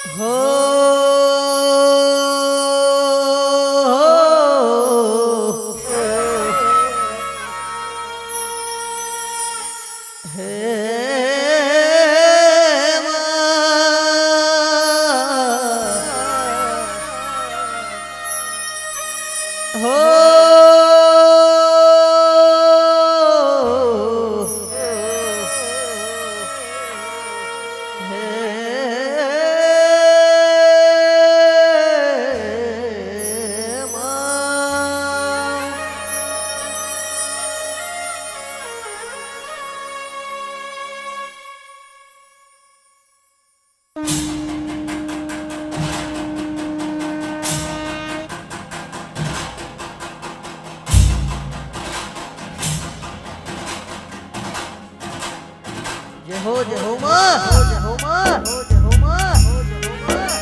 हो हे हो जय हो माँ जय हो माँ जय हो माँ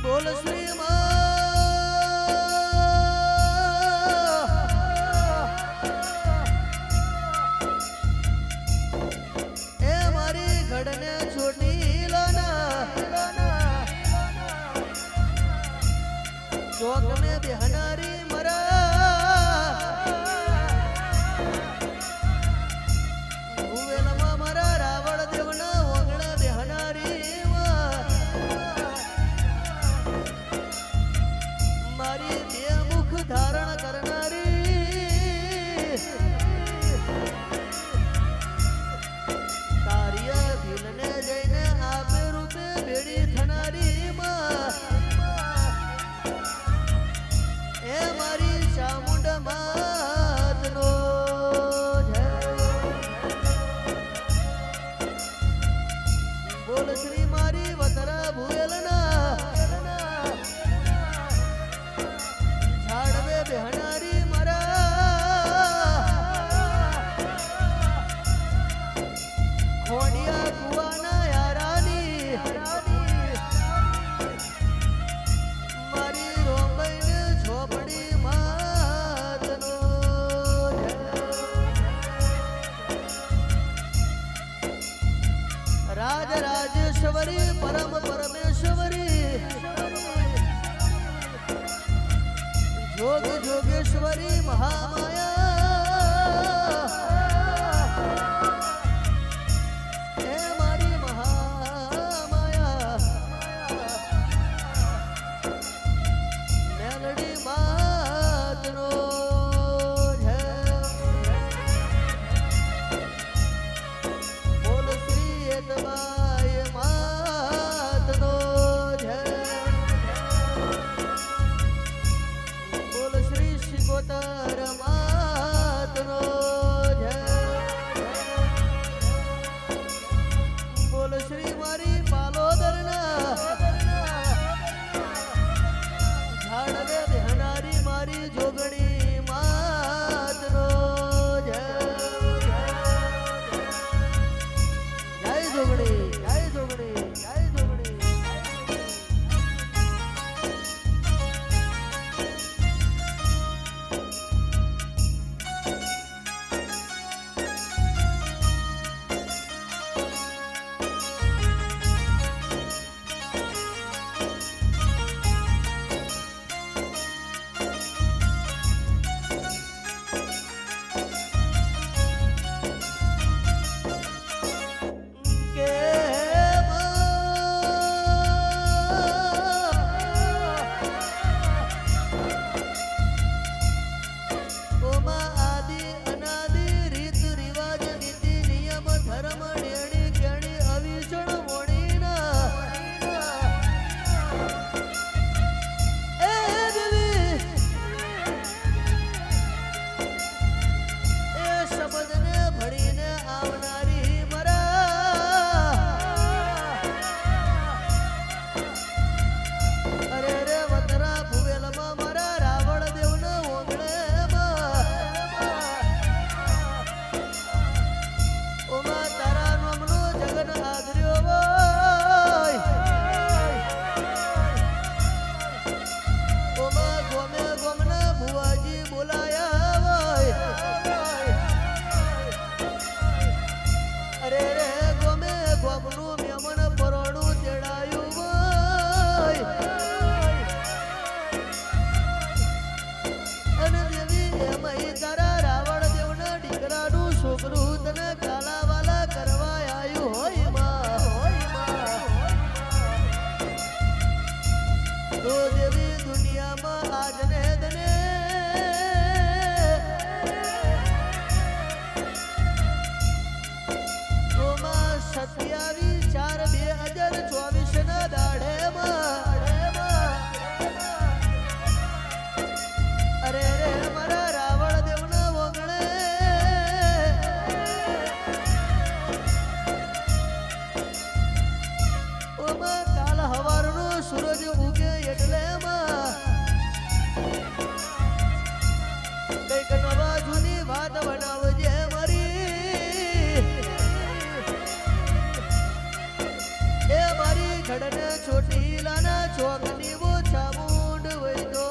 बोल श्री माँ ए मारी घड़ने छोटी लाना चौक में बिहनारी मरा भुवेलमा मरा रावण देवना ओगणा बिहनारी मारी दे मुख धारण करनारी કાર્ય ભીલને જઈને આપે રૂપે બેડી થનારી એ મારી ચામુંડ માતનો બોલ શ્રી મારી વતરા ભુવેલના ઝાડવે બેહનારી મરા ખોડિયા કુવાના યારાની મારી રોંબઈને ઝોપડી માતનો રાજ રાજેશ્વરી પરમ પરમેશ્વરી जोग जोगेश्वरी महामाया हे मारी महामाया मेलडी मातनो है बोल श्री एतबाय माँ કઈક નવા જૂની વાત બનાવજે મારી એ મારી ઘડને છોટી લાના ચોકની ઓછા મૂંડ વૈદો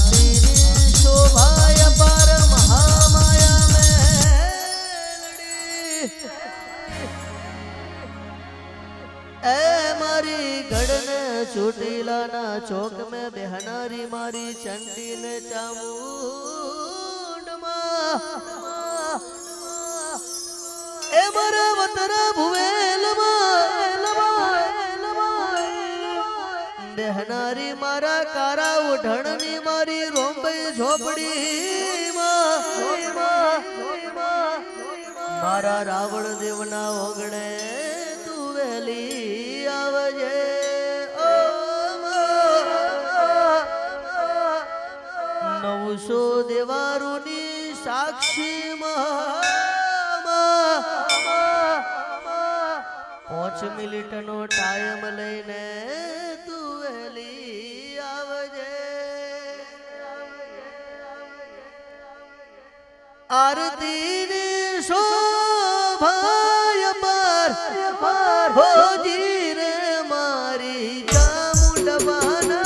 आरती शोभाय पर महामाया मेलडी ए मारी गढ़ने चोटीला ना चौक में बेहनारी मारी चंडी ने चामुंड ए मरा वतरा भुवेल बेहनारी मारा कारा उठणनी मारी रोंबई झोपड़ी मारा रावण देवना ओगणे तू वेली आवजे नवसो देवारुनी साक्षी 5 મિનિટ નો ટાઈમ લઈને તું વેલી આવજે આરતી ની શોભાય પર હોજી રે મારી ચામુંડવાના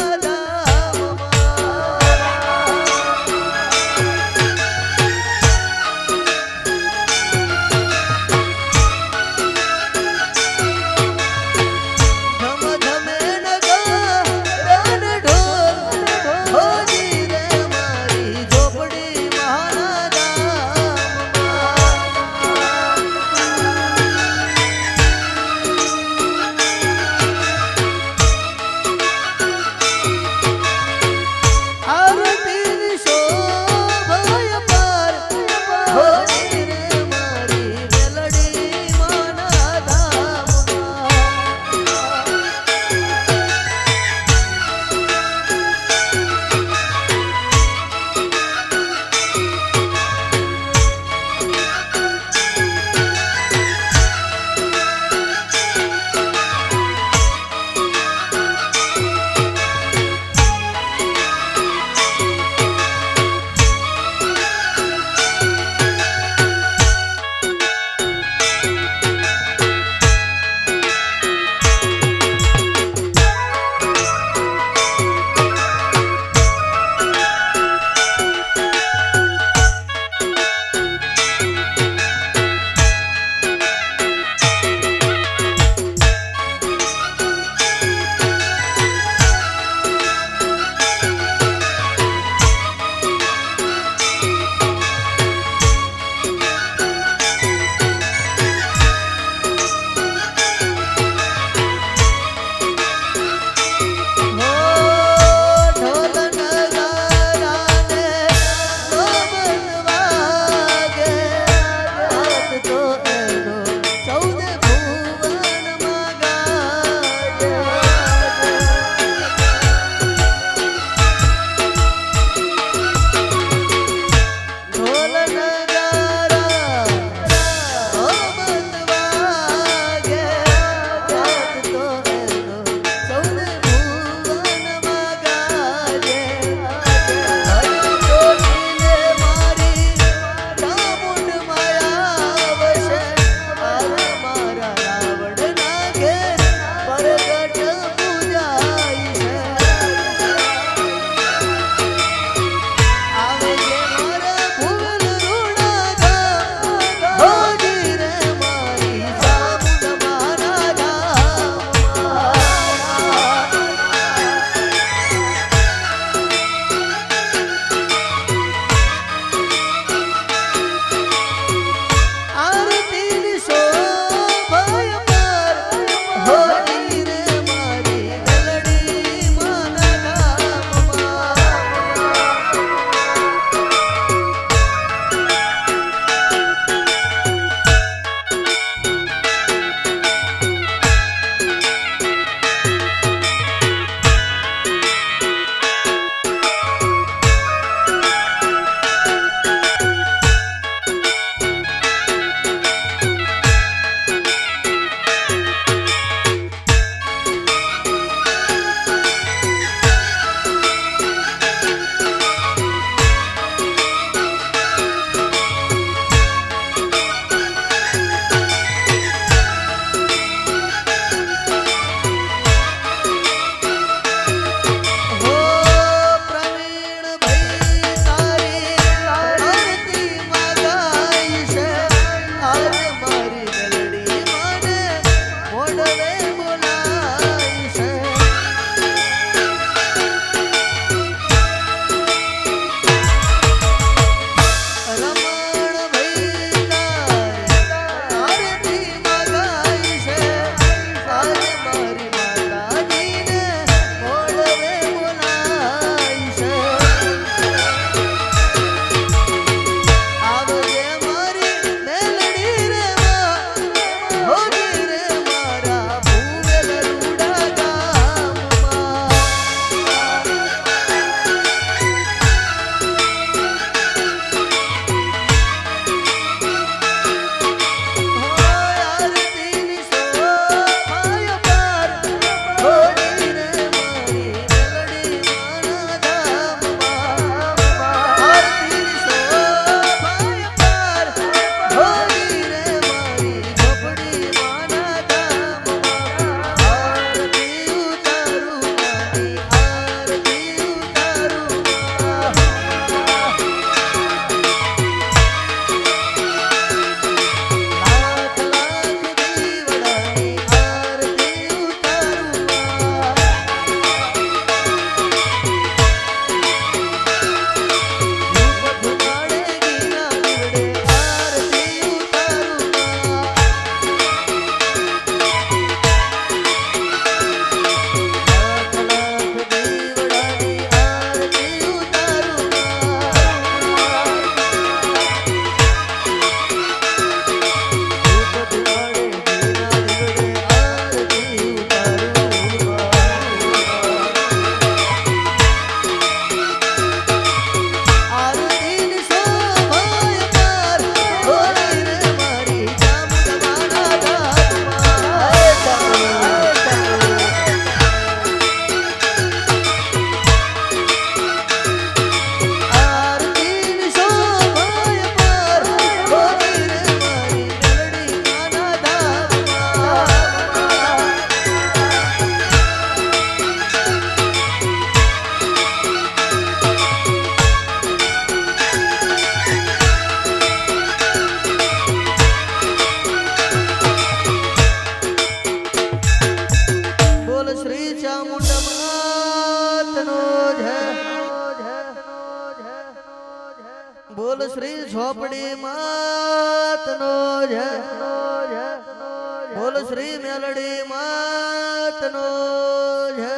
બોલ શ્રી ઝોપડી માતનો જય, બોલ શ્રી મેલડી માતનો જય.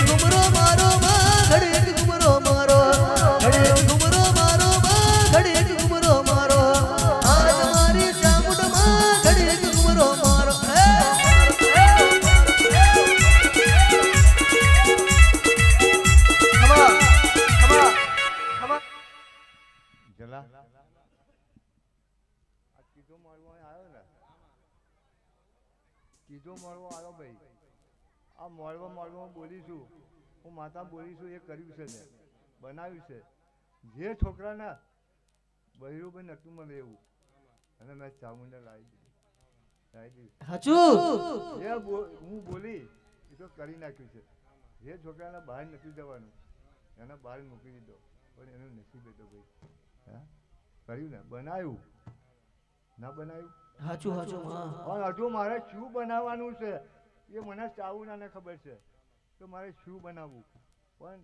ઘુમરો મારો માં ઘડીક ઘુમરો મારો ઘડીક ઘુમરો મારો માં ઘડીક ઘુમરો મારો આજ મારી ચામુંડ માં ઘડીક ઘુમરો મારો જલા આ કીધો મારવો આવ્યો ને કીધો મારવો આવ્યો ભાઈ આ મારવા બોલીશું હું માતા બોલીશું એ કર્યું છે ને બનાવ્યું છે જે છોકરાના બહેરું નતું મને એવું અને મેં ચામુંડા લાવી દીધી હાચું જે હું બોલી એ તો કરી નાખ્યું છે જે છોકરાના બહાર નથી જવાનું એને બહાર મૂકી દીધો પણ એનું નસીબ હતો ભાઈ હા કર્યું ને બનાવ્યું ના બનાવ્યું હાચું હાચું હા પણ હજુ મારે શું બનાવવાનું છે એ મને ચાવુનાને ખબર છે તો મારે શું બનાવવું પણ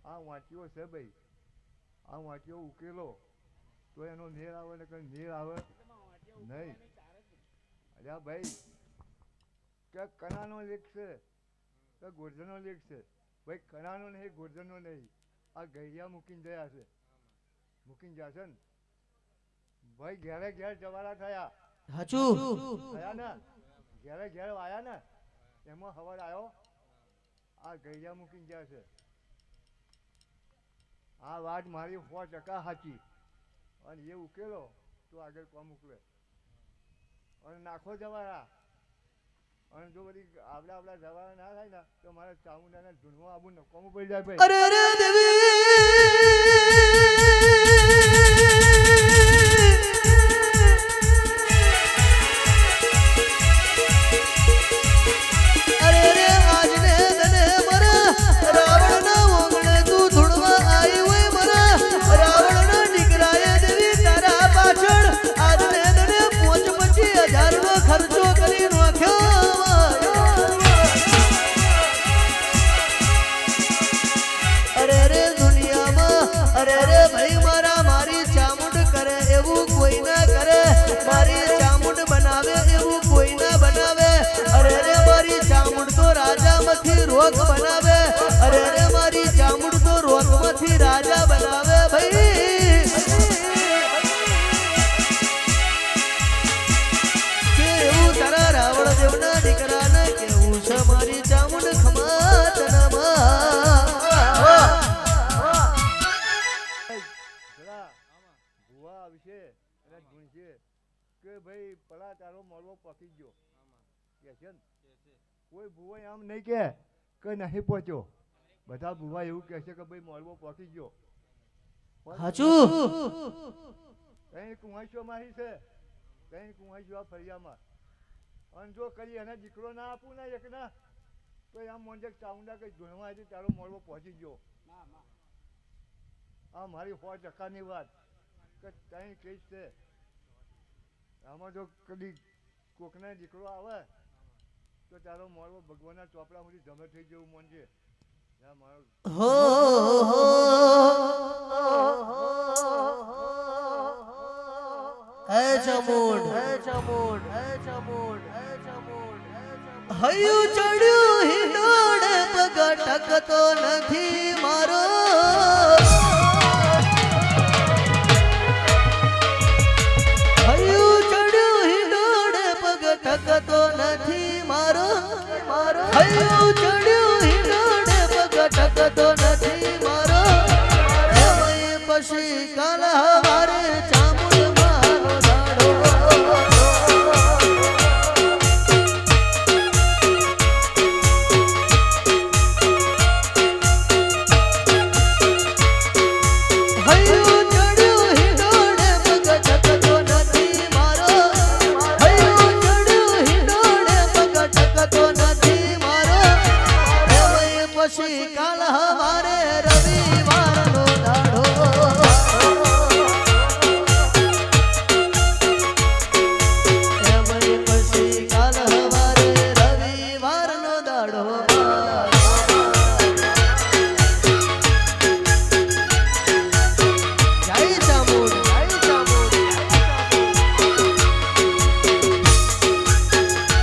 આ વાંચીઓ છે ભાઈ આ વાંચીઓ ઉકેલો તો એનો નેર આવે ને કંઈ નેર આવે નહીં અરે ભાઈ કે કણાનો લેખ છે કે ગોરધનનો લેખ છે ભાઈ કણાનો નહીં ગોરધનનો નહીં આ ગૈયા મૂકીને ગયા છે મૂકીને જશે ને ભાઈ ઘેરે ઘેર જવાના થયા હાચું થયા ને ઘેરે ઘેર આવ્યા ને એમાં ખબર આવ્યો આ ગૈયા મૂકીને ગયા છે આ વાત મારી 100% સાચી અને એ ઉકેલો તો આગળ કોમ ઉકલે અને નાખો જવાના અને જો બધી આપડા જવાના ના થાય ને તો મારે ચામુંડાને ઢૂંઢવા આવું નકોમું પડી જાય ભાઈ અરે રે દેવી રોગ બનાવે અરે રે મારી ચામુંડ તો રોગમાંથી રાજા બનાવે ભાઈ કેવું તારા રાવણ દેવના દીકરાને કેવું છે મારી ચામુંડ ખમાતનામાં ભુવા આવશે અને ઢૂંઢશે કે ભાઈ પલા તારો મળવો પકી ગયો કે છે ને કોઈ ભુવા આમ નહીં કે નહીં પહોંચ્યો બધા ભુવા એવું કહે છે કે ભાઈ મોરબો પહોંચી ગયો હાચું કઈ કુંવાશો માહી છે કઈ કુંવાશો આ ફરિયામાં અને જો કરી એને દીકરો ના આપું ને એક ના તો આમ મોંજે ચાઉંડા કઈ ધૂણવા હતી તારો મોરબો પહોંચી ગયો આ મારી 100%ની વાત કે તઈ કહીશ છે આમાં જો કદી કોકને દીકરો આવે તો તારો મોરવો ભગવાનના ચોપડા સુધી જમે થઈ જેવું મોનજે હો હે ચામુંડ હે ચામુંડ હે ચામુંડ હે ચામુંડ હૈયું ચડ્યું હિંડોળે પગ ટકતો નથી મારો હૈયું ચડ્યું હિંડોળે પગ ટકતો નથી મારો હૈયું ચડ્યું હિંડોળે પગ ટકતો નથી મારો એમય પછી કાલ હવારે ચામુંડ મારો દાડો હૈયું ચડ્યું હિંડોળે પગ ટકતો નથી મારો હૈયું ચડ્યું હિંડોળે પગ ટકતો નથી મારો એમય પછી કાલ હવારે રવિવારનો દાડો એમય પછી કાલ હવારે રવિવારનો દાડો જય ચામુંડ જય ચામુંડ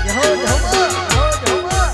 હો ધમા હો ધમા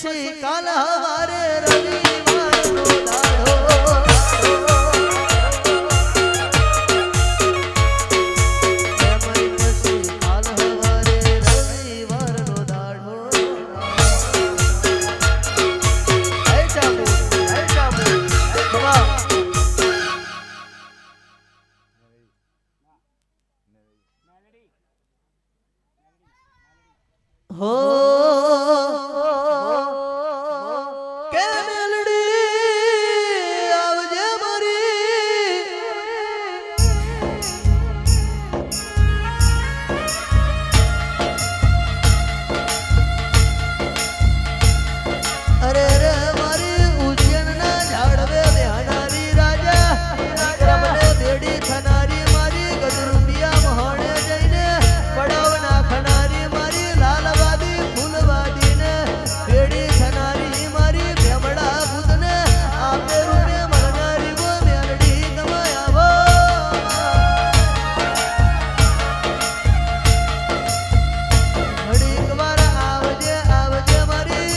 પછી કાલ હવારે રવિવારનો દાડો હો કે મેલડી આવજે મારી અરે રે મારી ઉજ્જૈનના ઝાડવે બેહનારી રાજા વિક્રમને દેડી થનારી મારી ગદરુપિયા મહાણે જઈને પડાવ નાખનારી મારી લાલવાદી ફૂલવાદીને ભેડી થનારી મારી ભેમડા ભૂતને આપે રૂપે મળનારી વો મેલડી તમે આવો ઘડીક વાર આવજે આવજે મારી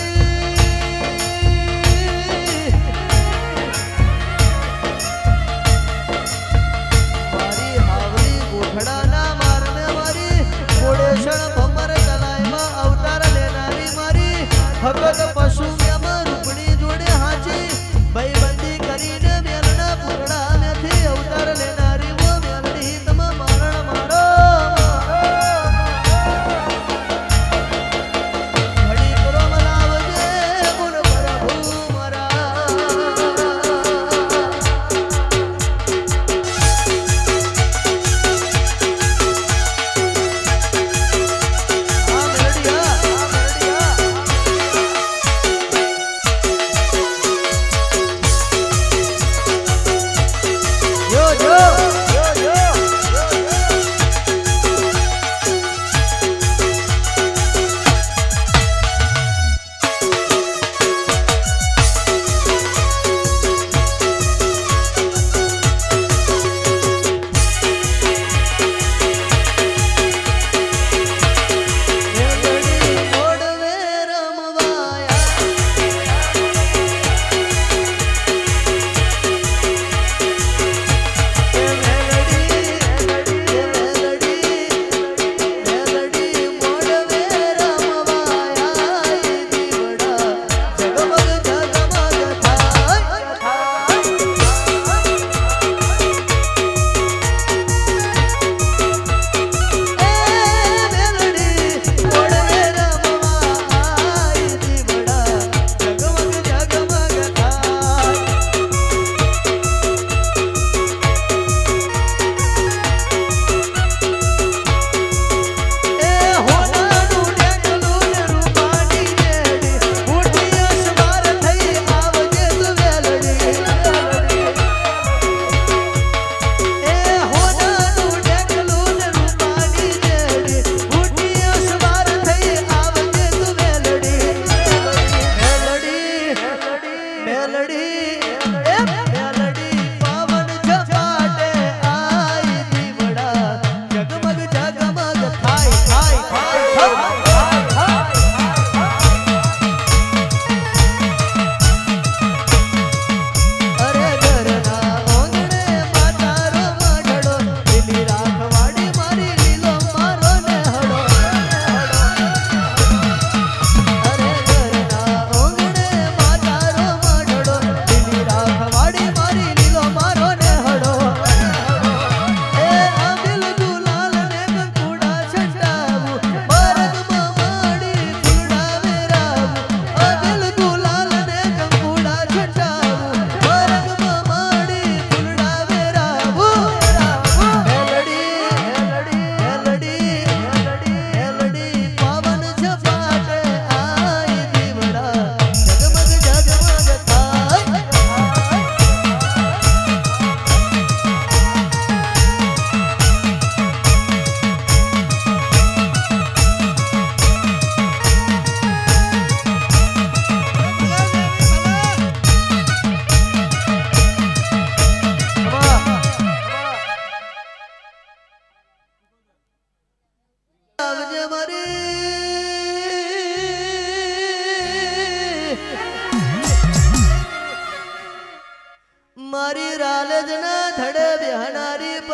મારી હાવરી ગોઠડાના મારને મારી મોડેશણ ભમર તલાઈમાં અવતાર લેનારી મારી ભગત પશુ મેમ રૂપણી જોડે હાચી ભાઈબંધી કરીને મેલના પૂરડા મેથી અવતાર લેનારી વો મેલડી તમે મારણ મારો ઘડી કરો મલાવજે ગુણ પ્રભુ મારા આ મેલડી હા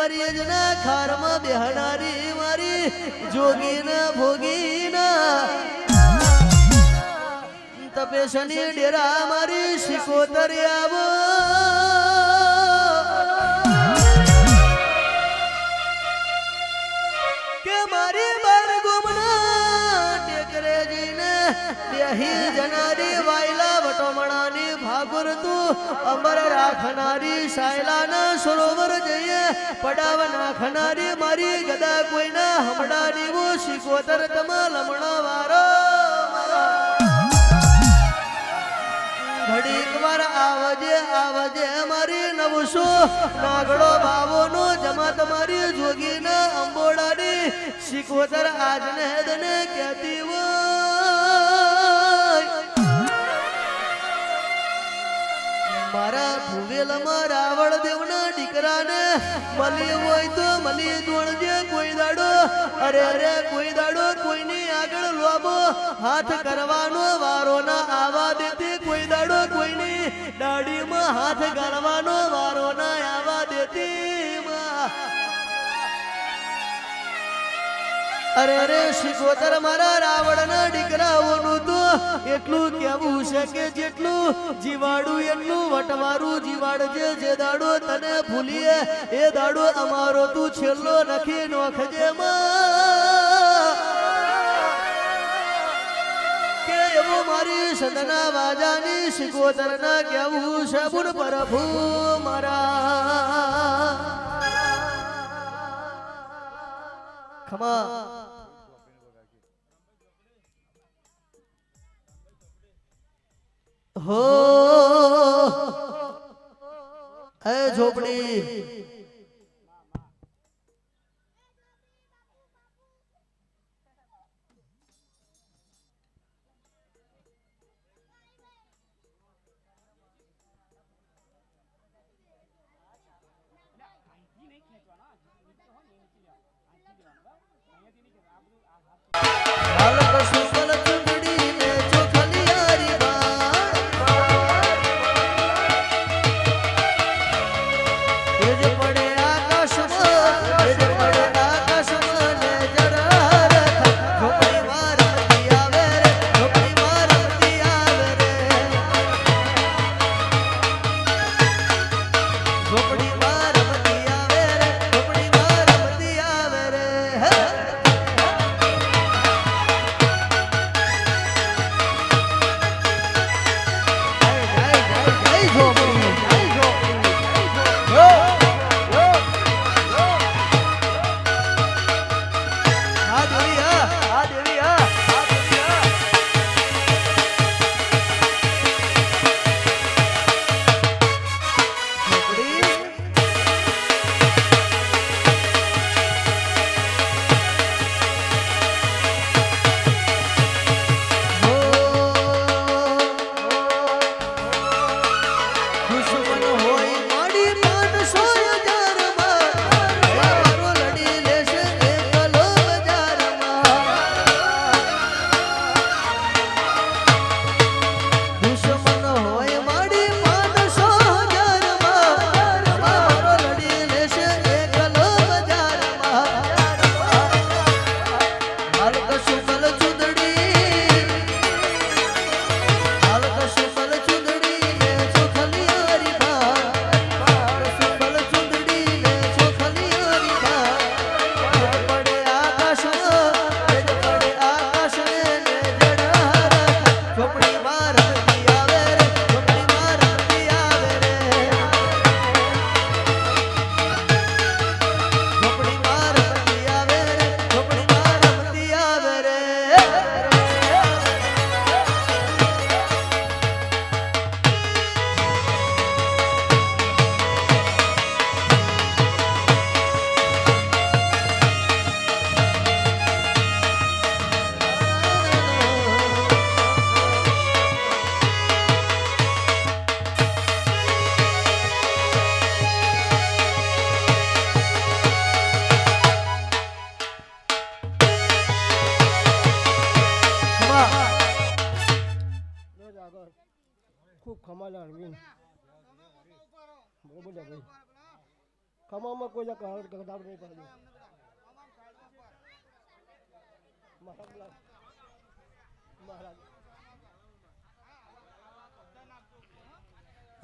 પરિયજના ખારમાં બેહનારી મારી જોગીના ભોગીના તપેશની ડેરા મારી શિકોતર આવો કે મારી બાર ગુમના ટેકરે જઈને બેહી જનારી વાયલા વટોમણાની ભાગુર તું અમર રાખનારી સાયલાના સરોવર જઈએ પડાવ નાખનારી મારી ગદા કોઈના હમણાની વો શિકોતર તમા લમણા વારો ઘડીક વાર આવજે આવજે મારી નવસો નાગડો બાવોનો જમા તમારી જોગીના અંબોડાની શિકોતર આજને દને કહેતી હોય મારા ભુવેલમાં રાવણ દેવના દીકરાને મળી હોય તો મળી જોડજે કોઈ દાડો અરે કોઈ દાડો કોઈની આગળ લોબો હાથ કરવાનો વારો ના આવા દેતી કોઈ દાડો કોઈની દાઢીમાં હાથ ગાળવાનો વારો ના આવા દેતી અરે શિકોતર મારા રાવણના દીકરાઓનું તો એટલું કેવું છે કે જેટલું જીવાડું એટલું વટવારું જીવાડજે જે દાડો તને ભૂલીએ એ દાડો અમારો તું છેલ્લો નખી નોખજે કે એવું મારી સદના વાજાની શિકોતરના કેવું છે બુન પ્રભુ મારા ખમા हो है झोपड़ी ખમામાં કોઈ ગદાડ નહીં પડે મહારાજ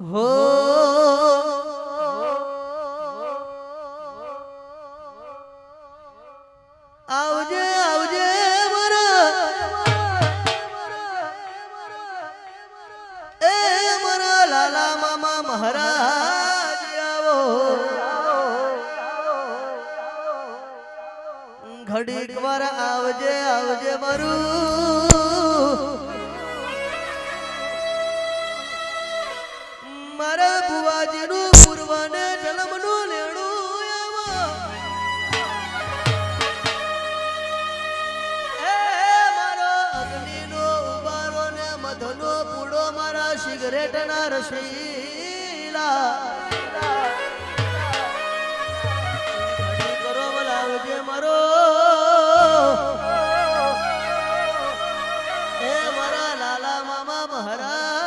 હો આવજે આવજે એ મારા લાલા મામા મહારાજ આવો ઘડીક વાર આવજે આવજે મારું મારા બુવાજીનું પૂર્વને જન્મનું લેણું આવો એ મારો અગ્નિનો ઉબારો ને મધનો પૂડો મારા સિગરેટના રસીલા કરો બોલાવજે મારો એ મારા લાલા મામા મહારાજ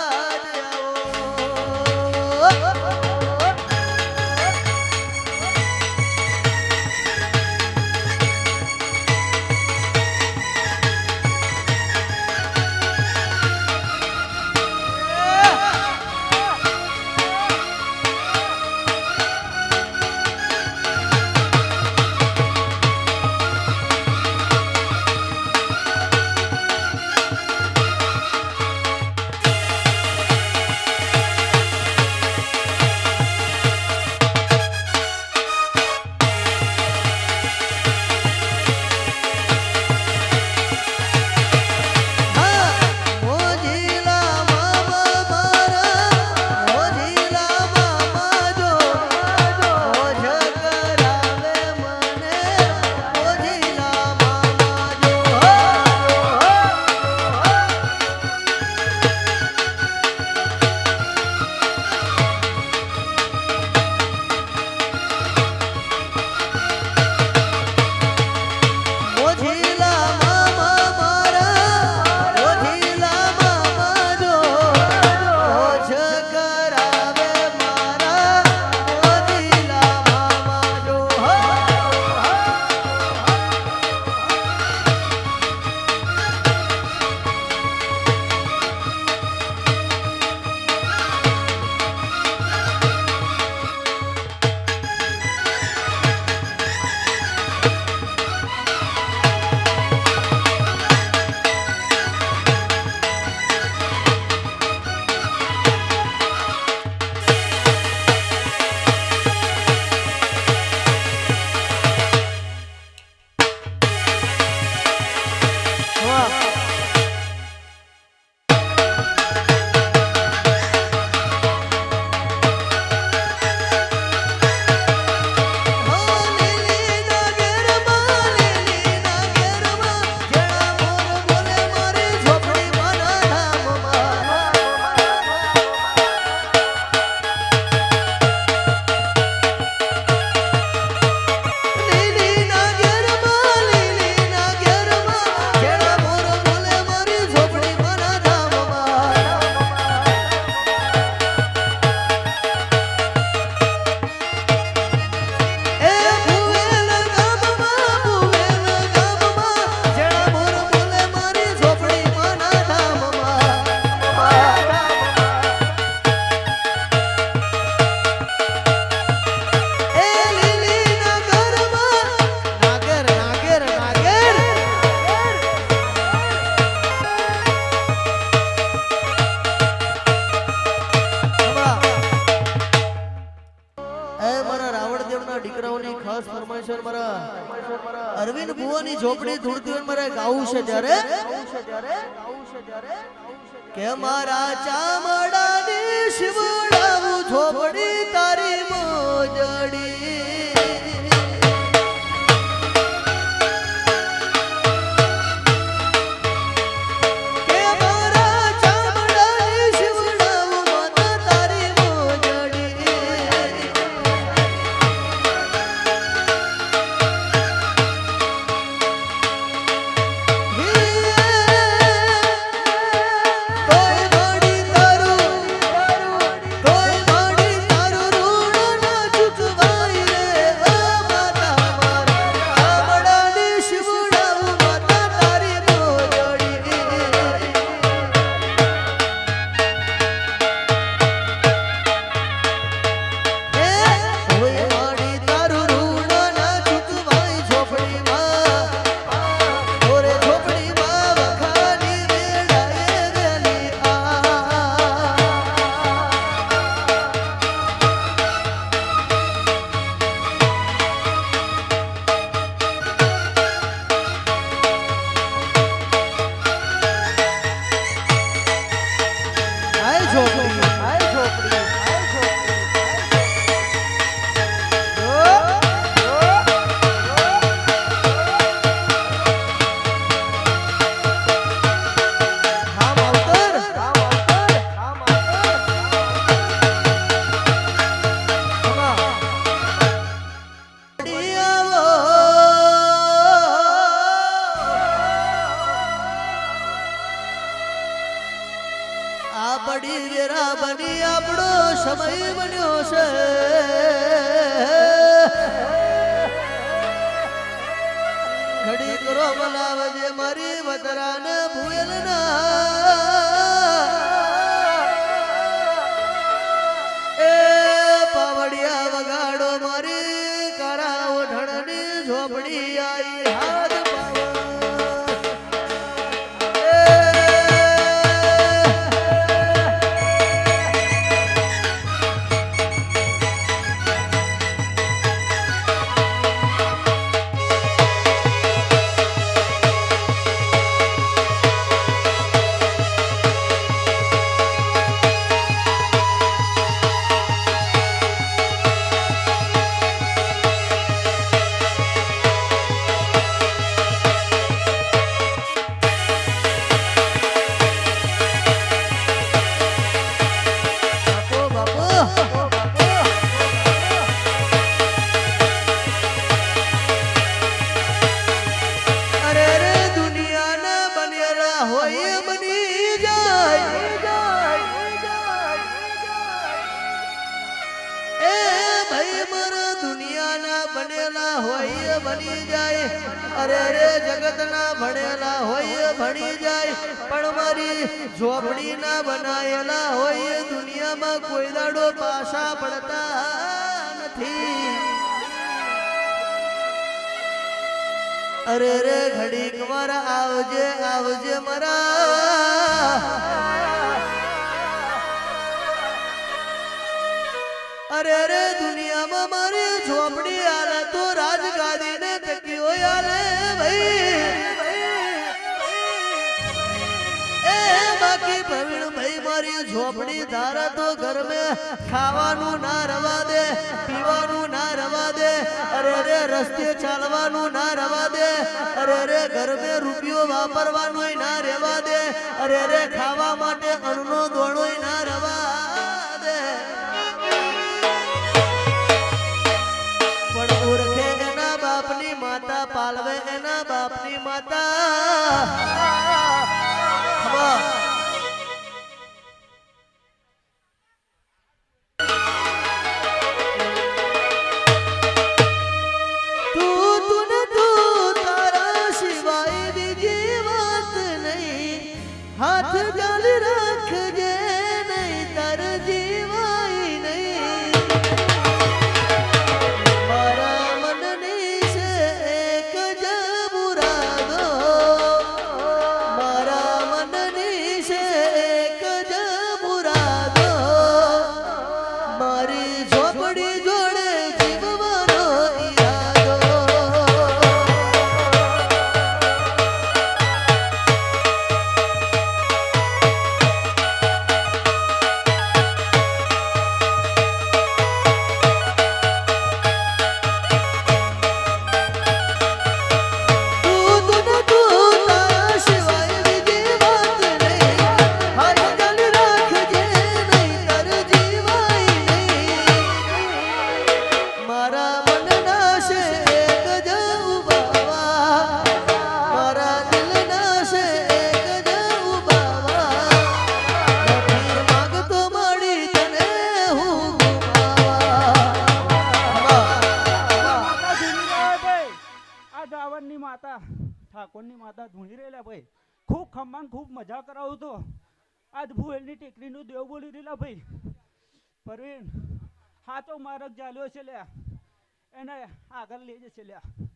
અરવિંદ ભુવાની ઝોપડી ધૂળતી હોય મારે ગાવું છે ત્યારે કે મારા ચામડાની શિવડાવું ઝોપડી તારી મોજડી તો ઝોપડી હાય ઝોપડી હાય ઝોપડી આ બડી વેરા બની આપણો સમય બન્યો છે ઘડી કરો બોલાવજે મારી વતરાને ભૂયલના એ પાવડિયા વગાડો મારી કારા ઓઢણની ઝોપડી આઈ હાથ બનેલા હોય બની જાય અરે રે જગતના ભણેલા હોય ભણી જાય પણ મારી ઝોપડી ના બનાયેલા હોય દુનિયામાં કોઈ દાડો પાછા પડતા નથી અરે રે ઘડીક વાર આવજે આવજે મારા અરે રે દુનિયામાં મારી ઝોપડી આલે તો રાજગાદી ને તકીઓ આલે ભાઈ એ બાકી પ્રવીણ ભાઈ મારી ઝોપડી ધારા તો ઘર में ખાવાનું ના રવા દે પીવાનું ના રવા દે અરે રે રસ્તે ચાલવાનું ના રવા દે અરે રે ઘર में રૂપિયો વાપરવાનું ના રહેવા દે અરે રે ખાવા માટે અન્નનો દોણો ના રવા દે ઓળખે એના બાપની માતા પાલવે એના બાપની માતા તું તારા સિવાય બીજી વાત નહીં હાથ ગાલી રાખજે નહીં તાર જીવાય નહીં ઠાકોરની માતા ધૂણી રહેલા ભાઈ ખૂબ ખમ્માન ખૂબ મજા કરાવું તો આજ ભુવેલની ટેકરીનું દેવ બોલી રહેલા ભાઈ પરવીન હાથો મારક ચાલ્યો છે લ્યા એને આગળ લઈ જશે લ્યા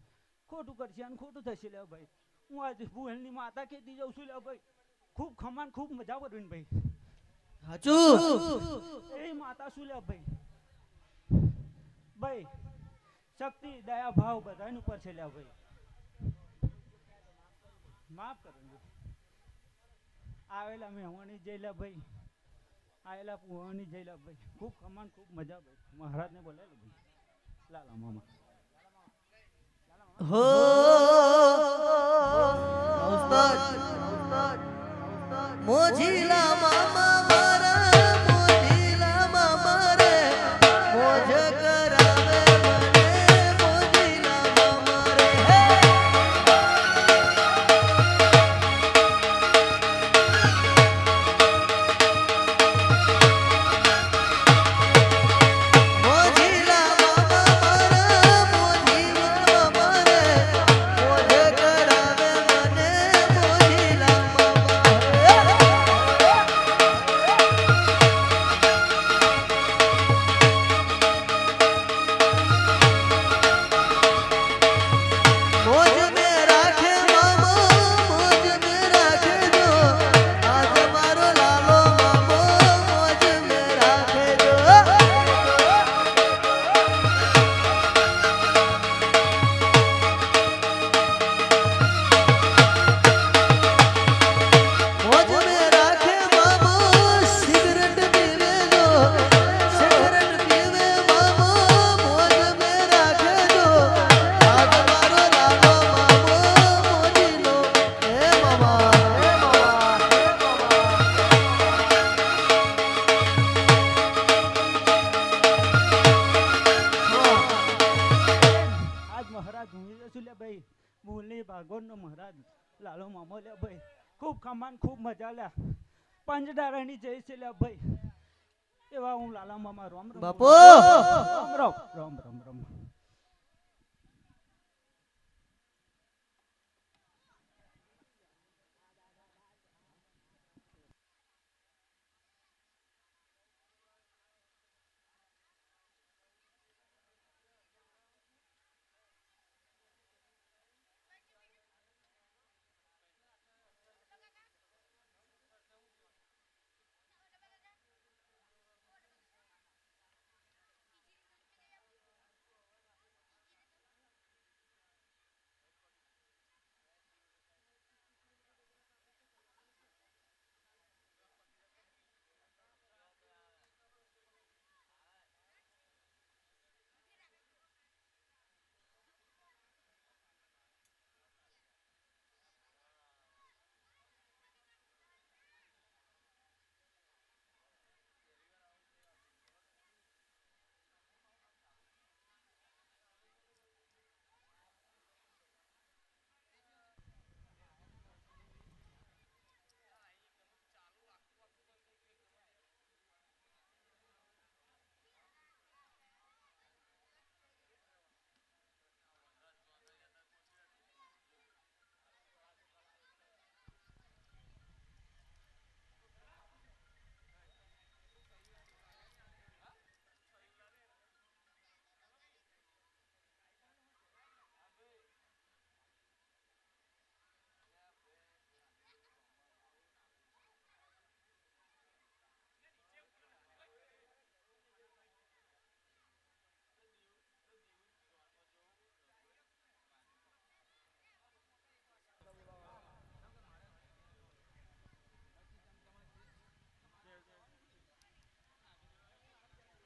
ખોટું કરશે અને ખોટું થશે લ્યા ભાઈ હું આજ ભુવેલની માતા કહેતી જાઉં છું લ્યા ભાઈ ખૂબ ખમ્માન ખૂબ મજા પરવીન ભાઈ હાચું એ માતા શું લ્યા ભાઈ ભાઈ શક્તિ દયા ભાવ બધાની ઉપર છે લ્યા ભાઈ માફ કરો આવેલા મહેમાની જેલા ભાઈ આયેલા પુવાની જઈલા ભાઈ ખૂબ કમાન ખૂબ મજા ભાઈ મહારાજને બોલાયેલો ભાઈ લાલા મામા હો ઉસ્તાદ મોજીલા મામા મારા મોજીલા મામા રે મોજ કરાવે મને મોજીલા મામા રે મોજીલા મામા મારા મોજીલા મામા રે મોજ કરાવે મને મોજીલા મહારાજ લાલો મામો લે ભાઈ ખૂબ કમાન ખૂબ મજા લ્યા પંચદારાની જય છે લ્યા ભાઈ એવા હું લાલા મામા રામ રામ બાપુ રામ રામ રામ રામ રામ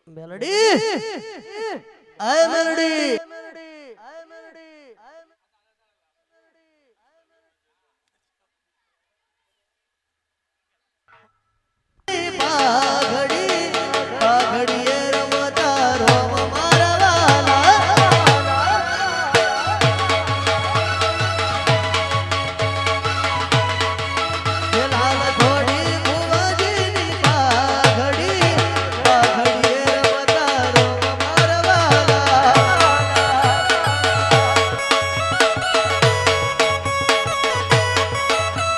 મેલડી આય મેલડી પાઘડી પાઘડીએ રમતા રોમ મારા વાલા હે લાલ થોડી ભુવાજીની પાઘડી પાઘડીએ રમતા રોમ મારા વાલા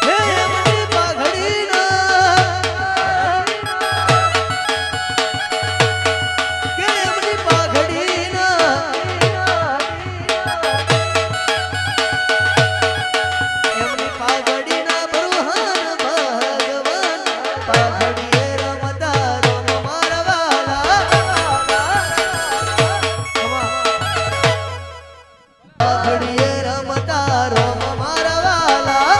હે એમની પાઘડીના કે એમની પાઘડીના એમની પાઘડીના બરુહાન ભગવાન પાઘડીએ રમતા રોમ મારા વાલા પાઘડીએ રમતા રોમ મારા વાલા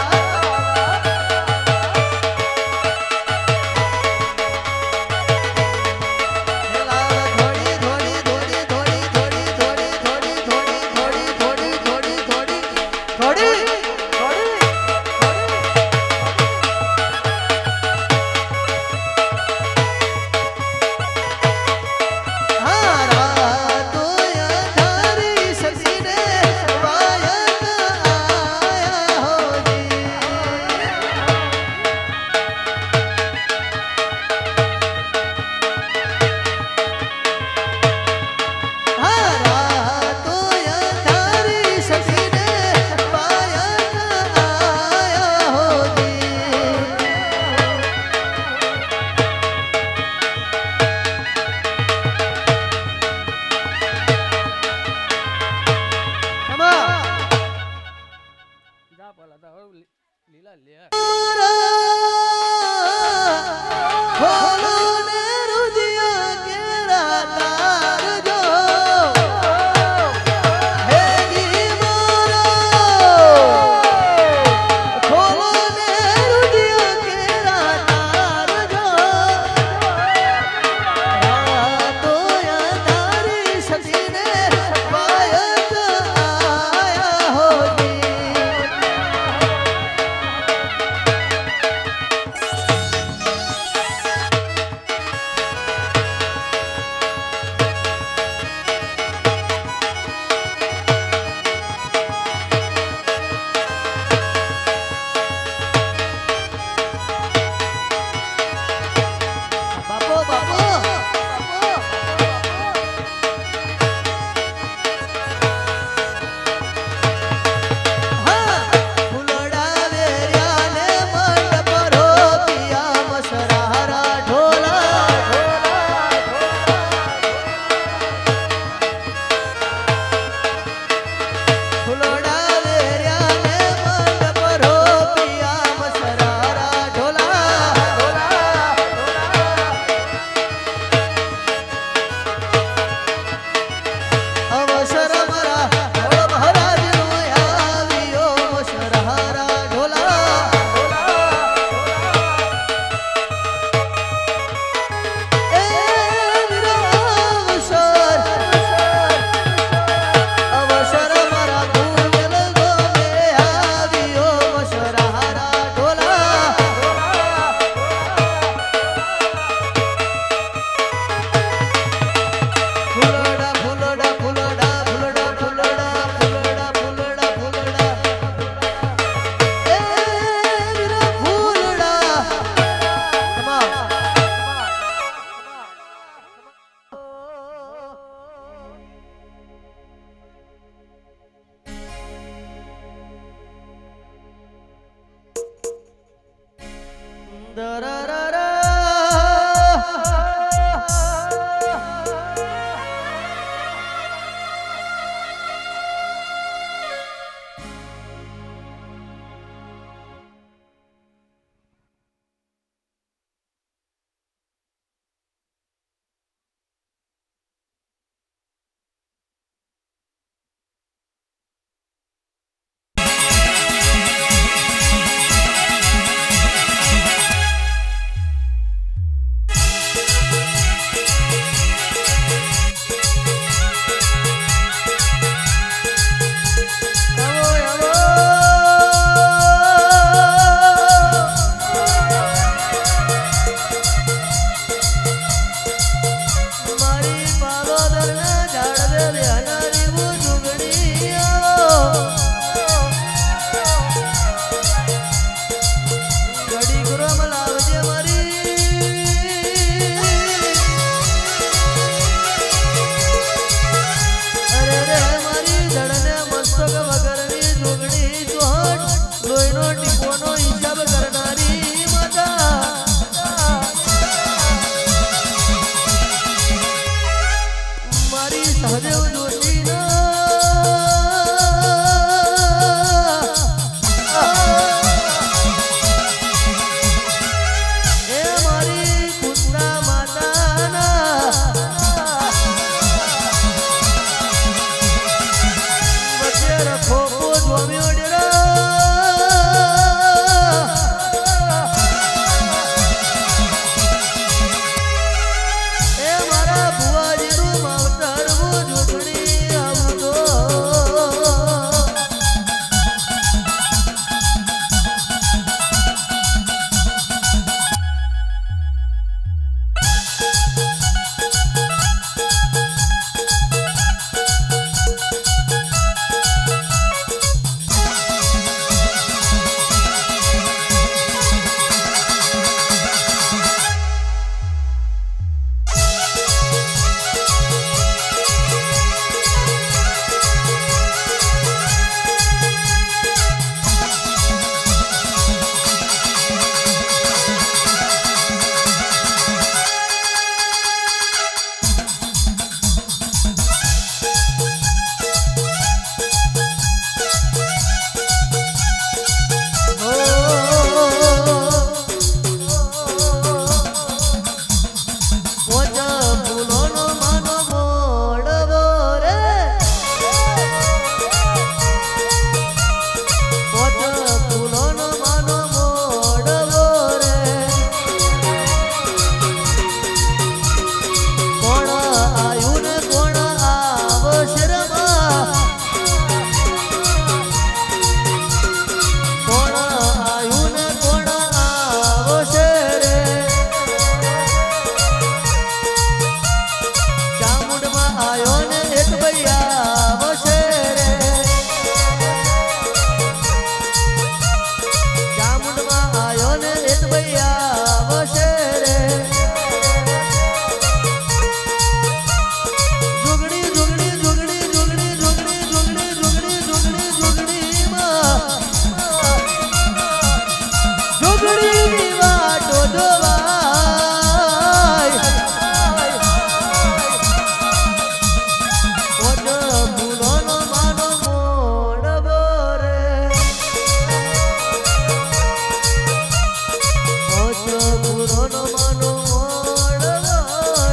રોનો માનો મોડવો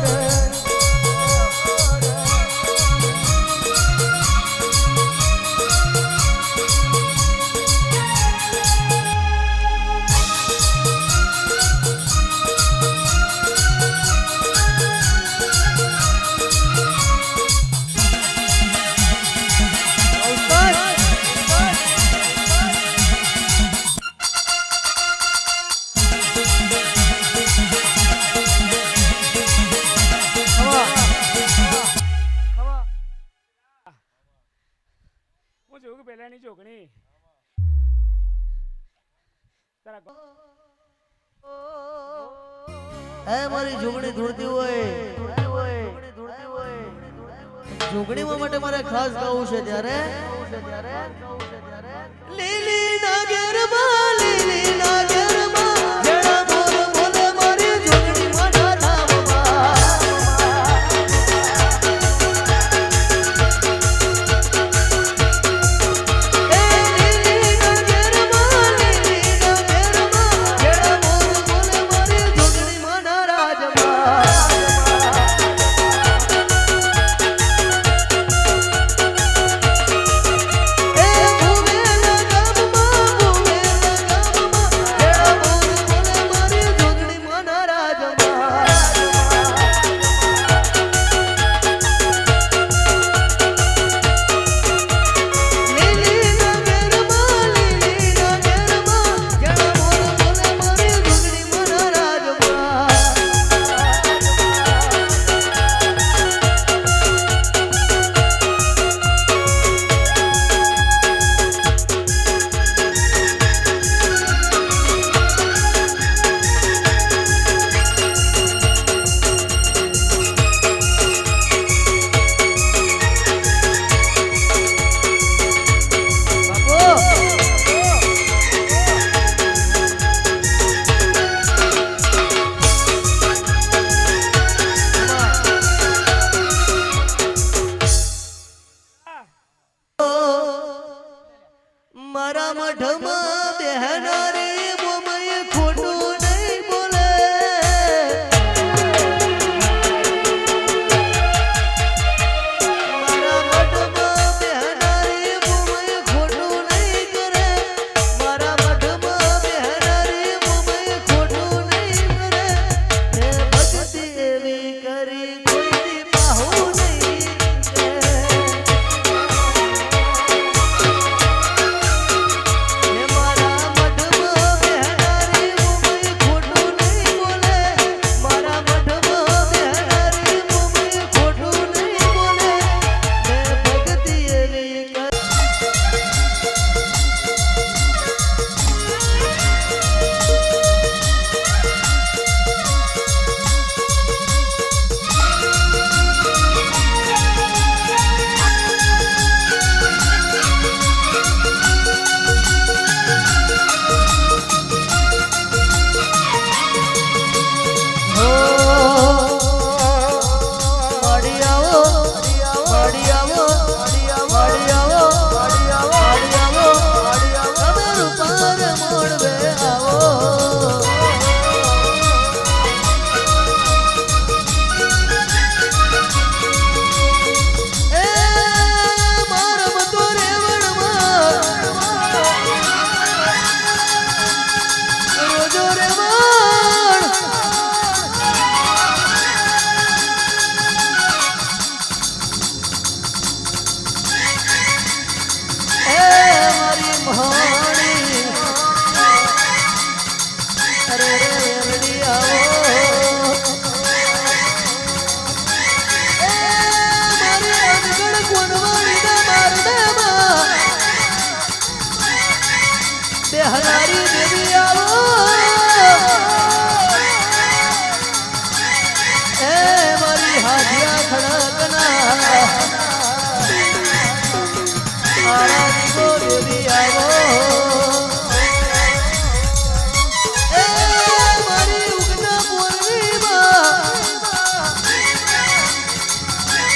રે હું જોઉં કે પહેલાની ચોકણી તારા એ મારી જોગણી ધૂળતી હોય જોગણીમાં માટે મારે ખાસ ગાવું છે ત્યારે લીલી નાગેરમાં લીલી નાગેરમાં જણા બોલ બોલે મારી જોગણી માના ધામમાં એ લીલી નાગેરમાં જણા બોલ બોલે મારી જોગણી માના રાજમાં મારા મઢમાં બેહનારી મોમય ખોટું નહીં બોલે મારા મઢમાં બેહનારી મોમય ખોટું નહીં કરે મારા મઢમાં બેહનારી મોમય ખોટું નહીં કરે હે ભક્તિ એવી કરી કોઈની બાહુ નહીં કરે હનારી દેવી આવો એ મારી હાજિયા ખડકના મારા દીવો દેવી આવો એ મારી ઉગના પૂર્ણિમા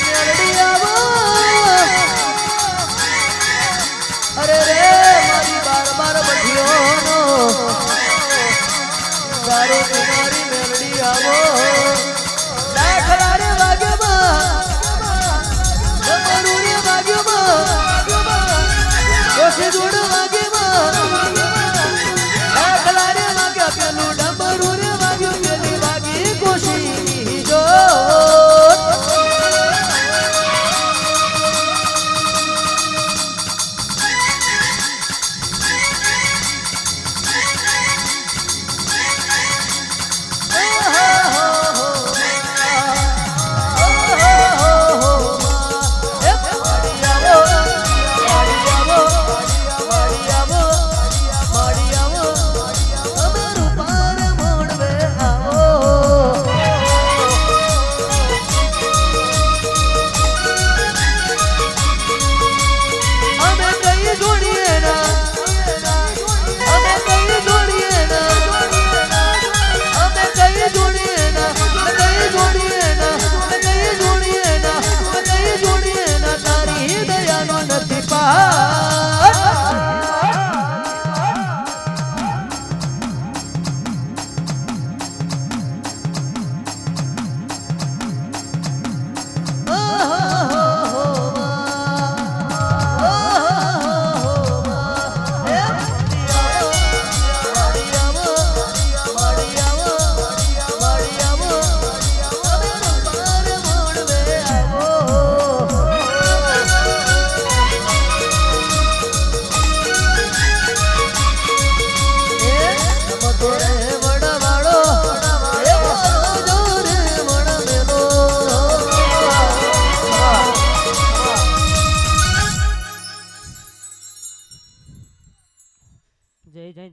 મેરડી આવો અરે રે મારી બાર બાર બઢીઓનો તારો તમારી વાગે જોડ વાગે ઢાકલા રે વાગ્યા પેલું ડમરું રે વાગ્યું પેલી વાગી કોશી જો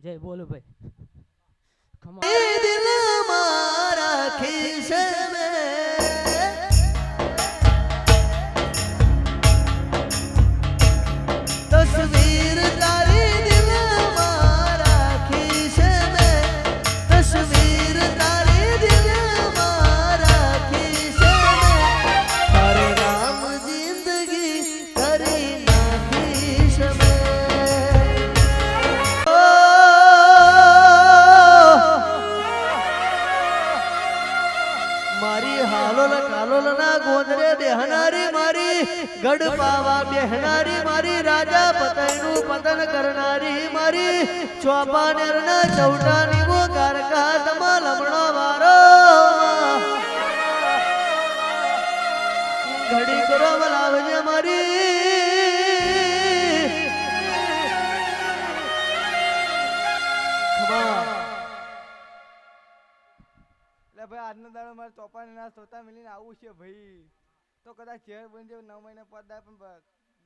જય બોલો ભાઈ દિલ મારા ખિસ્સે તસવીર તારી દિલ મારા ખિસ્સે તસવીર તારી દિલ મારા ખિસ્સે તારે નામ જિંદગી કરી નાખીશ મારી હાલોલ કાલોલ ના ગોંદરે બેહનારી મારી ગઢ પાવા બેહનારી મારી રાજા પતઈનું પતન કરનારી મારી ચોપાનેર ના ચૌટાની વો ગારકા તમા લમણો વારો ઘડી કરો લાવજે મારી ખમા એટલે ભાઈ આજનો દાડો મારે ચોપાને ના સોતા મિલીને આવું છે ભાઈ તો કદાચ ચેર બની જાય 9 મહિના પદ થાય પણ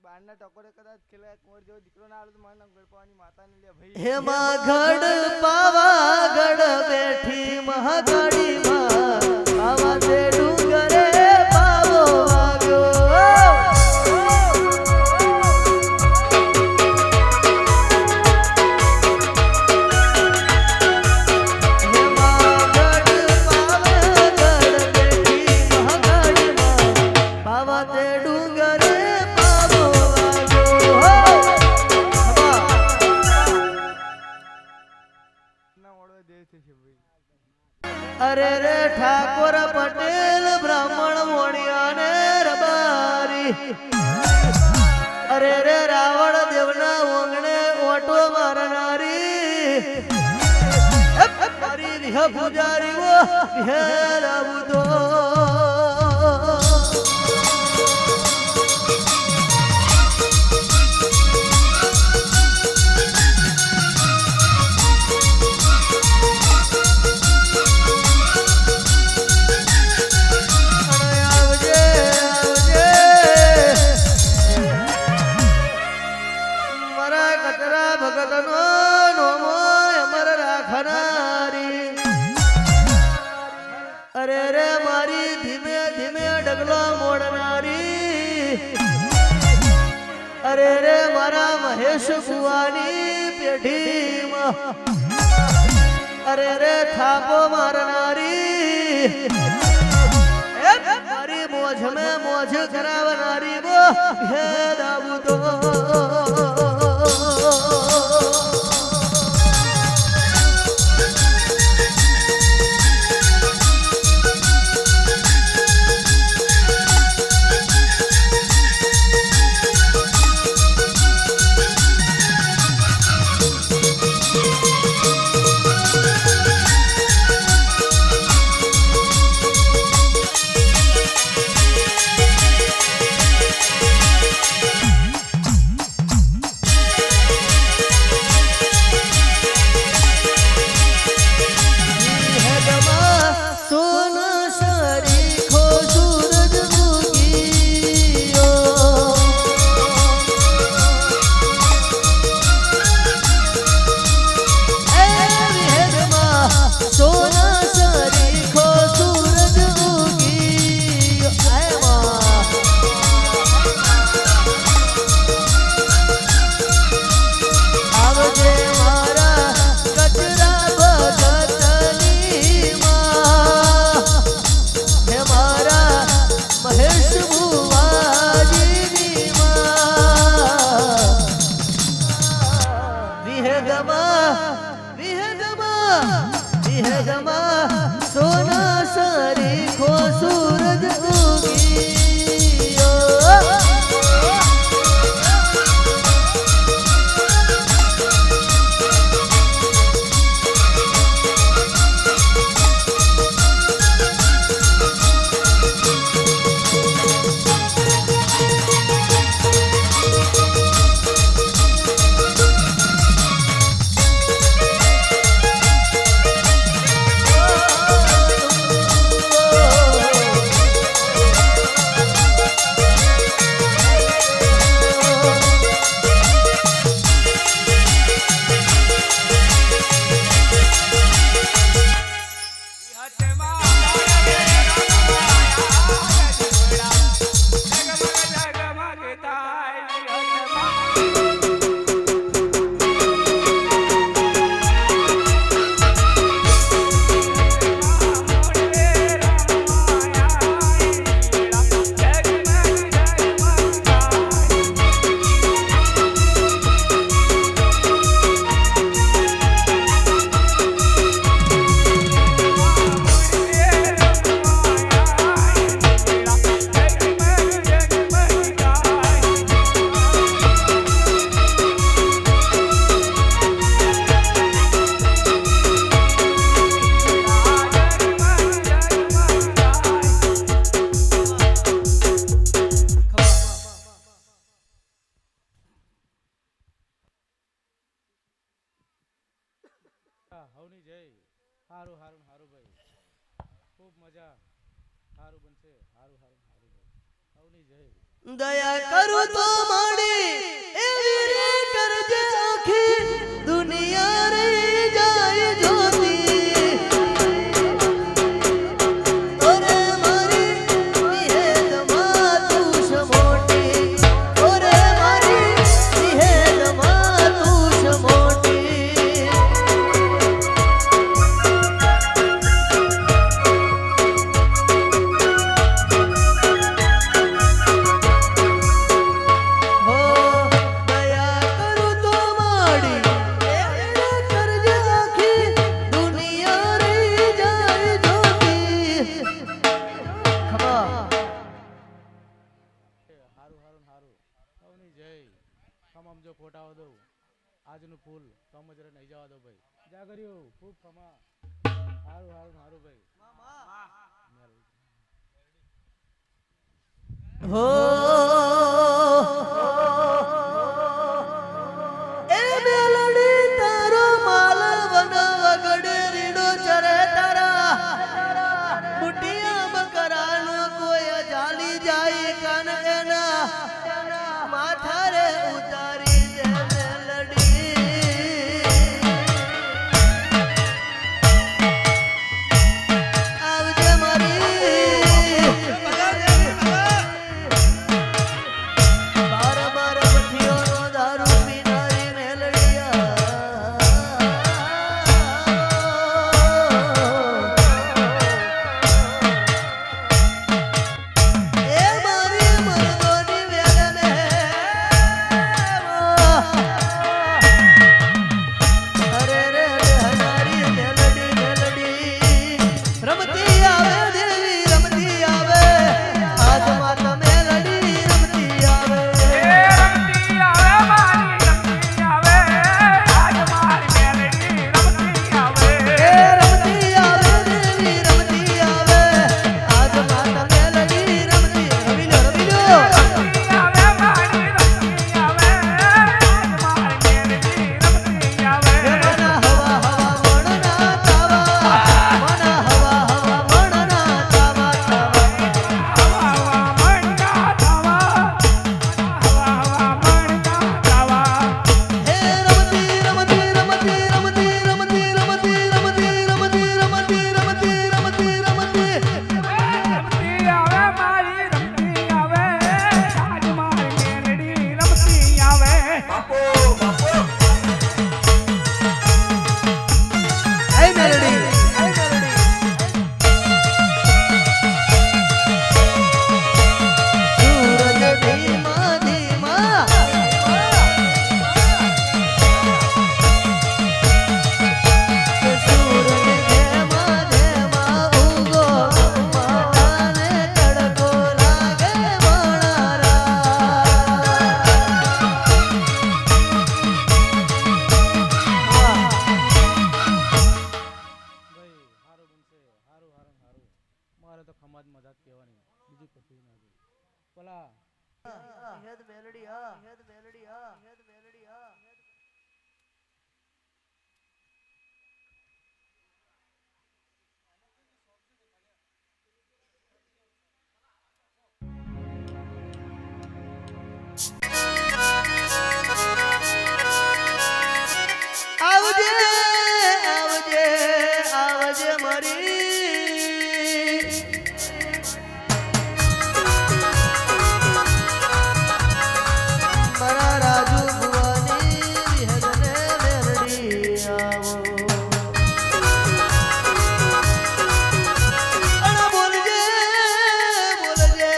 બારના ટકોરે કદાચ ખેલાય કુંવર જેવો દીકરો ના આવે તો મારા નામ ગડપાવાની માતાને લે ભાઈ હે માં ગઢ પાવાગઢ બેઠી મહાકાળી માં પાવા તે ડુંગરે પાવો વાગ્યો અરે રે ઠાકોર પટેલ બ્રાહ્મણ મોણિયા ને રબારી અરે રે રાવણ દેવના ઓંગણે ઓટો મારનારી મારી વિહ પૂજારીઓ વિહેરાવું તો અરે રે મારી ધીમે ધીમે ડગલો મોડનારી અરે રે મારા મહેશ ભુવાની પેઢીમાં અરે રે થાપો મારનારી મારી મોજ મેં મોજ કરાવનારી બો હે દાબુ તો હારું હારું હારું ભાઈ ખૂબ મજા હારું બનશે હારું હારું હારું ભાઈ અવની જય દયા કરું તો માડી એવી રે કરજે આખી દુનિયા રે જાય જોતી ઓરે મારી નિહેદમાં તું છે મોટી ઓરે મારી નિહેદમાં તું છે મોટી હો દયા કરું તો માડી એવી કરજે આખી દુનિયા રે જાય જોતી ખમા હારું હારું હારું અવની જય ખમામ જો ખોટાવા દઉં આજનું ફૂલ કમ જ નહીં જવા દો ભાઈ જાગર્યો ખૂબ ખમા હારું હારું હારું ભાઈ હો એ મેલડી તારો માલ વન વગડે રીડો ચરે તારા મુઠિયા મકરાનો કોઈ જાલી જાય કાન એના માથા રે ઉતારી દે મેલડી આવજે મારી બાર બાર મઠીઓનો દારૂ પીનારી મેલડિયા એ મારી મરદોની વેલને અરે રે હનારી મેલડી મેલડી રમતી આવે દેવી રમતી આવે આજ માતા મેલડી રમતી આવે રમતી આવે મારી રમતી આવે આજ મારી મેલડી રમતી આવે એ રમતી આવે દેવી રમતી આવે આજ માતા મેલડી રમતી રવિલો રવિલો રમતી આવે મારી રમતી આવે આજ મારી મેલડી રમતી આવે મના હવા હવા મણના તાવા મના હવા હવા મણના તાવા તાવા હવા હવા મણકા તાવા હવા હવા મણકા તાવા હે રમતી રમતી રમતી રમતી રમતી રમતી રમતી રમતી રમતી રમતી રમતી રમતી રમતી આવે મારી રમતી આવે આજ મારી મેલડી રમતી આવે હે મેલડી સૂરજ ધીમા ધીમા કે સૂરજ ધીમા ધીમા ઉગો માતાને તડકો લાગે ભાઈ હારું બનશે હારું હારું હારું મારે તો ખમાજ મજા જ કહેવાની બીજું કશું ના જોઈ પેલા હેદ મેલડી હા હેદ મેલડી હા હેદ મેલડી હા આવજે આવજે આવજે મારી મારા રાજુ ભુવાની વિહગને મેલડી આવો અણ બોલજે બોલજે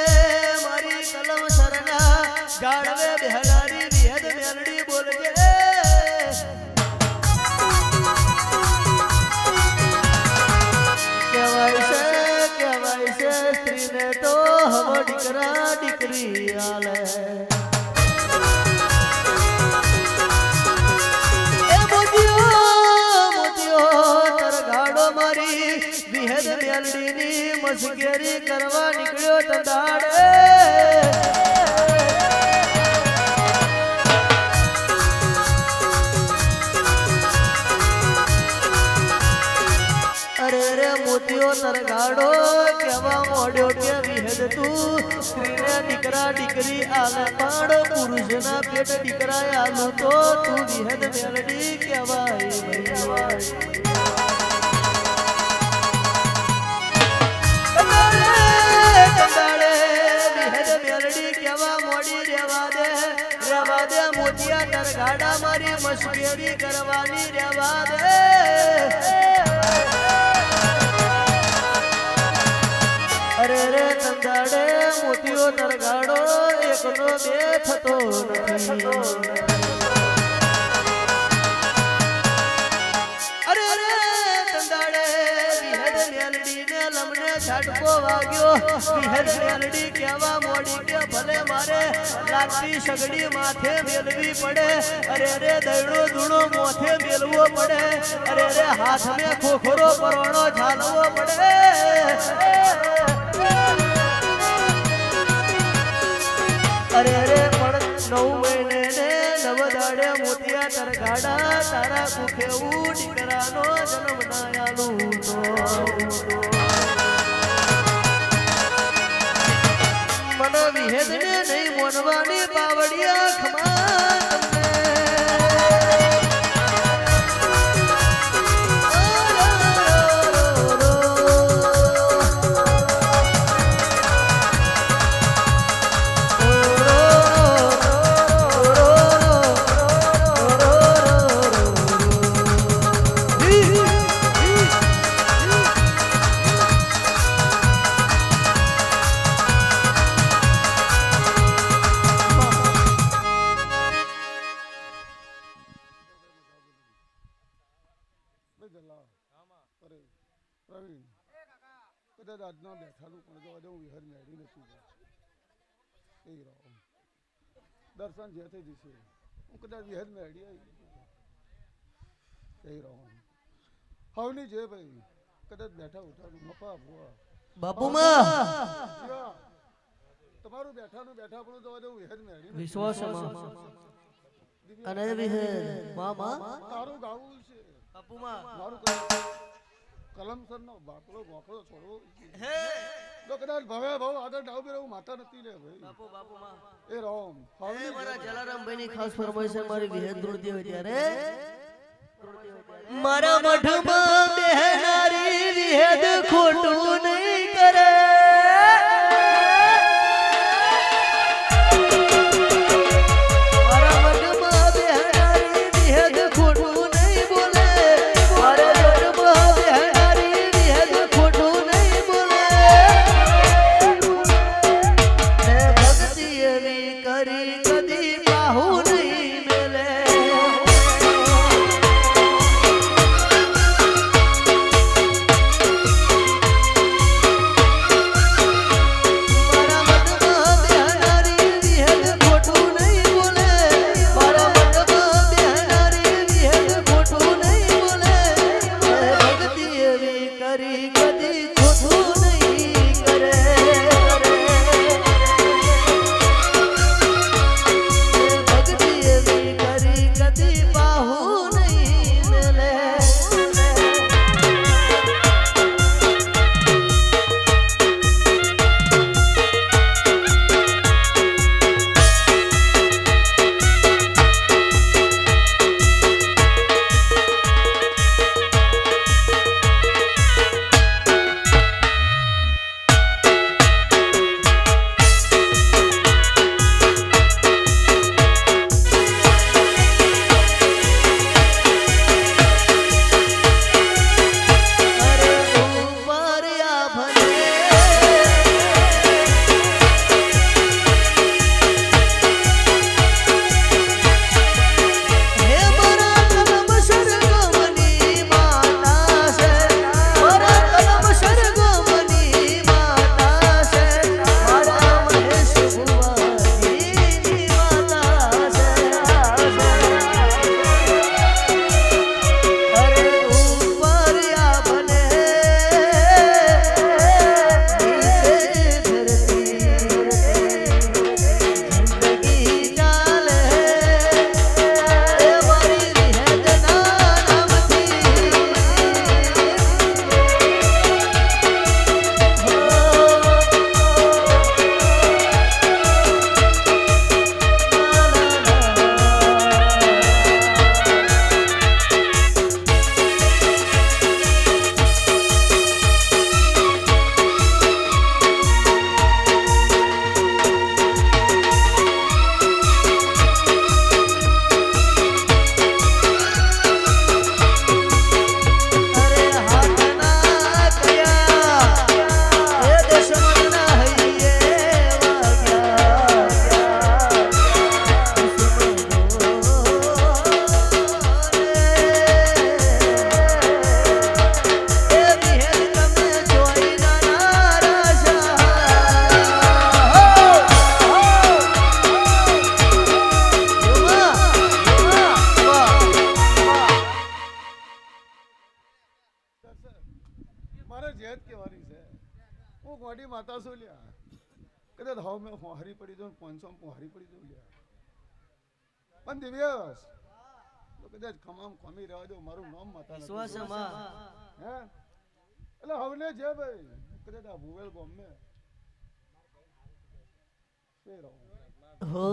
મારી કલમ શરણા જાળવે બેહનારી વિહદ મેલડી બોલજે કહેવાય છે સ્ત્રીને તો હવ દીકરા દીકરી આલે એ મોતીઓ તર ગાડો મારી વિહદ મેલડીની મસ્કરી કરવા નીકળ્યો તંદાડે મોતીઓ તરગાડો કેવા મોડ્યો કે વિહેદ તું સ્ત્રીને દીકરા દીકરી આલે પાડો પુરુષના પેટ દીકરા આલું તો તું વિહેદ મેલડી કહેવાય કંદાળે વિહેદ મેલડી કેવા મોડી રેવા દે મોતિયા તરગાડા મારી મશ્કરી કરવાની રેવા દે અરે રે તંદાડે મોતીઓ તરગાડો એકનો બે થતો નથી અરે રે તંદાડે વિહેદ મેલડીને લમને ઝાટકો વાગ્યો વિહેદ મેલડી કેવા મોડી કે ભલે મારે લાગતી સગડી માથે મેલવી પડે અરે રે દયડો ધૂણો મોથે મેલવો પડે અરે રે હાથ મે ખોખરો પરોણો ઝાલવો પડે અરે રે પણ 9 મહિને ને 9 દાડે મોતિયા તરગાડા તારા કુખે દીકરાનો જન્મ ના આલું મને વિહેદ ને નહીં મોનવાની પાવડિયા ખમા કદાચ આજના બેઠાનું પણ જવા દઉં વિહર મેળવીને શું એ રહો દર્શન જે થઈ જશે હું કદાચ વિહર મેળવી એ રહો હવની જે ભાઈ કદાચ બેઠા ઉઠાનું મફા ભુવા બાપુમાં તમારું બેઠાનું બેઠા પણ જવા દઉં વિહર મેળવી વિશ્વાસ અને વિહેર મામા તારું ગાવું છે બાપુમાં મારું કલમસર નો બાપડો ગોખડો છોડવો જો કદાચ ભવે ભાવ આગળ ડાવ બે રહું માતા નથી લે ભાઈ બાપુમાં એ રામ એ મારા જલારામભાઈ ની ખાસ ફરમાઈશ છે મારી વિહેર ધૂળતી હોય ત્યારે મારા મઠમાં બેહનારી વિહેદ ખોટું નહીં કરે મારા મઠમાં બેહનારી વિહેદ ખોટું નહીં બોલે મારા મઠમાં બેહનારી વિહેદ ખોટું નહીં બોલે ને ભક્તિ એવી કરી કદી બાહુ નહીં મેલે હું ગોડી માતા છું લ્યા કદાચ હવે મેં હોહારી પડી જાઉં 500 હોહારી પડી જાઉં લ્યા પણ દિવ્યસ તો કદાચ ખમામ ખમી રહેવા દો મારું નામ માતા નથી વિશ્વાસ છે માં. હે એટલે હવને જે ભાઈ કદાચ આ ભુવેલ ગોમે ફેરો હો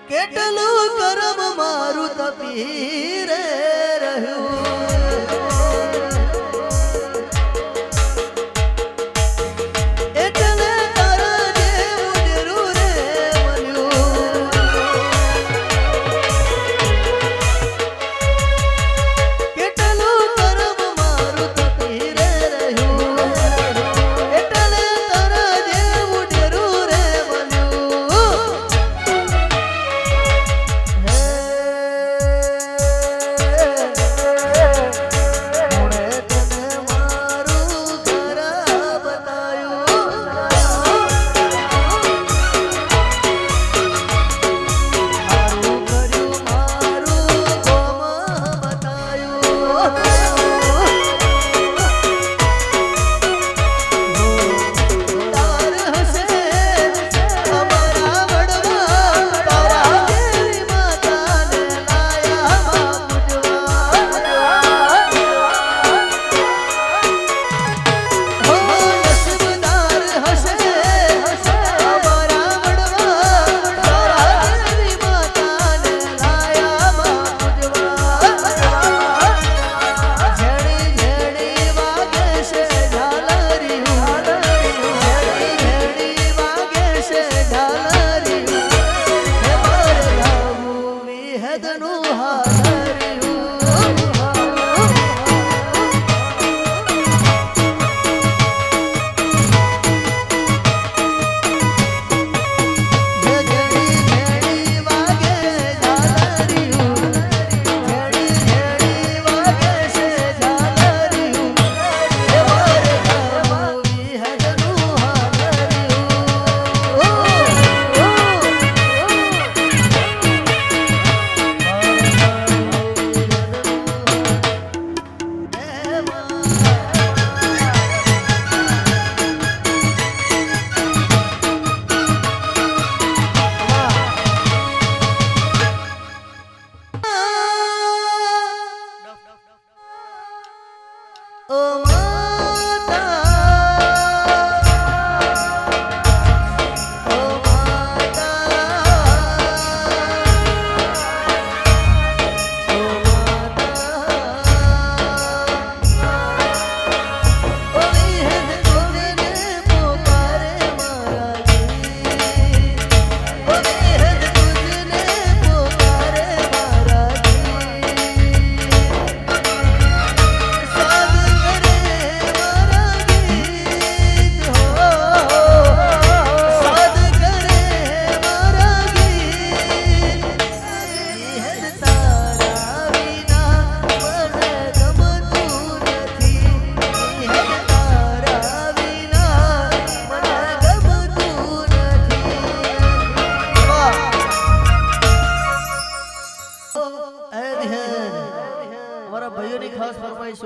કેટલું કરમ મારું તપી રે રહ્યું એટલે તારા જેવું ડેરું રે મળ્યું કેટલું કરમ મારું તપી રે રહ્યું એટલે તારા જેવું ડેરું રે મળ્યું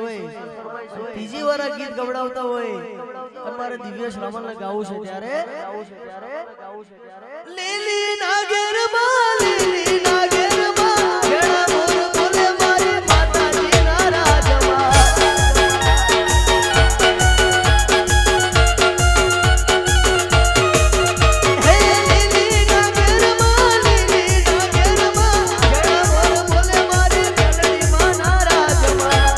ત્રીજી વાર આ ગીત ગવડાવતા હોય અને મારે દિવ્યેશ રામનને ગાવું છે ત્યારે લીલી નાગેરમાં લીલી નાગેરમાં ઘેડા મોર બોલે મારી માતાજીના રાજમાં હે લીલી નાગેરમાં ઘેડા મોર બોલે મારી મેલડીમાંના રાજમાં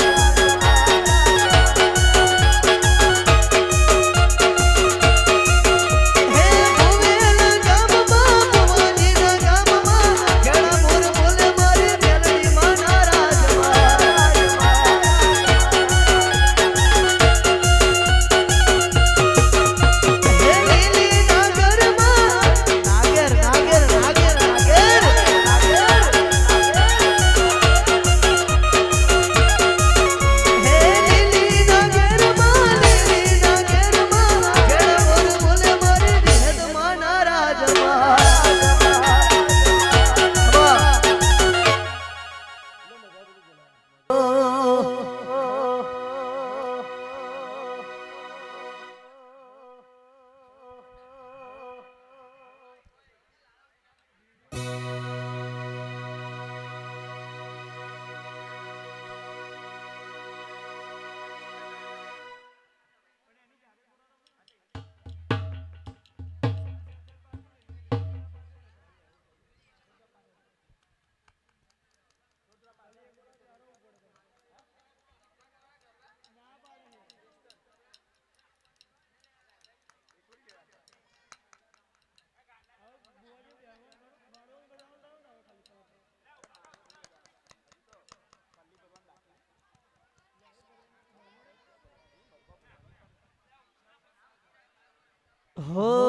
હે ભુવેલ ગામમાં ભુવાજીના ગામમાં ઘેડા હો